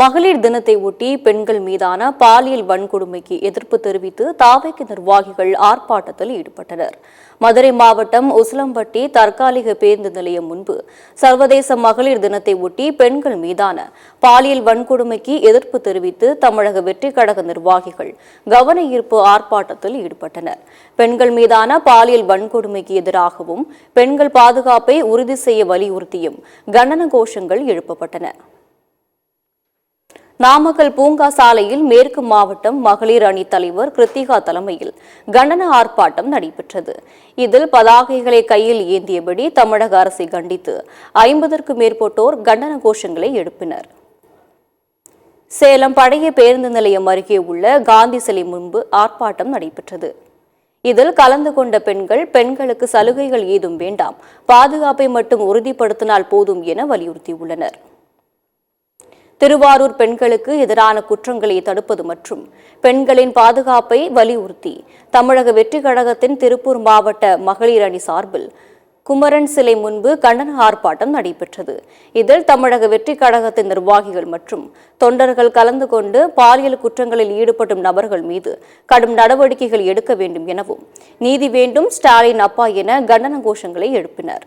மகளிர் தினத்தை ஒட்டி பெண்கள் மீதான பாலியல் வன்கொடுமைக்கு எதிர்ப்பு தெரிவித்து தாவேக்கு நிர்வாகிகள் ஆர்ப்பாட்டத்தில் ஈடுபட்டனர். மதுரை மாவட்டம் உசிலம்பட்டி தற்காலிக பேருந்து நிலையம் முன்பு சர்வதேச மகளிர் தினத்தை ஒட்டி பெண்கள் மீதான பாலியல் வன்கொடுமைக்கு எதிர்ப்பு தெரிவித்து தமிழக வெற்றிக் கழக நிர்வாகிகள் கவன ஈர்ப்பு ஆர்ப்பாட்டத்தில் ஈடுபட்டனர். பெண்கள் மீதான பாலியல் வன்கொடுமைக்கு எதிராகவும் பெண்கள் பாதுகாப்பை உறுதி செய்ய வலியுறுத்தியும் கண்டன கோஷங்கள் எழுப்பப்பட்டன. நாமக்கல் பூங்கா சாலையில் மேற்கு மாவட்டம் மகளிர் அணி தலைவர் கிருத்திகா தலைமையில் கண்டன ஆர்ப்பாட்டம் நடைபெற்றது. இதில் பதாகைகளை கையில் ஏந்தியபடி தமிழக அரசை கண்டித்து 50க்கும் மேற்பட்டோர் கண்டன கோஷங்களை எழுப்பினர். சேலம் பழைய பேருந்து நிலையம் அருகே உள்ள காந்தி சிலை முன்பு ஆர்ப்பாட்டம் நடைபெற்றது. இதில் கலந்து கொண்ட பெண்களுக்கு சலுகைகள் ஏதும் வேண்டாம், பாதுகாப்பை மட்டும் உறுதிப்படுத்தினால் போதும் என வலியுறுத்தியுள்ளனர். திருவாரூர் பெண்களுக்கு எதிரான குற்றங்களை தடுப்பது மற்றும் பெண்களின் பாதுகாப்பை வலியுறுத்தி தமிழக வெற்றிக் கழகத்தின் திருப்பூர் மாவட்ட மகளிர் அணி சார்பில் குமரன் சிலை முன்பு கண்டன ஆர்ப்பாட்டம் நடைபெற்றது. இதில் தமிழக வெற்றிக் கழகத்தின் நிர்வாகிகள் மற்றும் தொண்டர்கள் கலந்து கொண்டு பாலியல் குற்றங்களில் ஈடுபடும் நபர்கள் மீது கடும் நடவடிக்கைகள் எடுக்க வேண்டும் எனவும் நீதி வேண்டும் ஸ்டாலின் அப்பா என கண்டன கோஷங்களை எழுப்பினர்.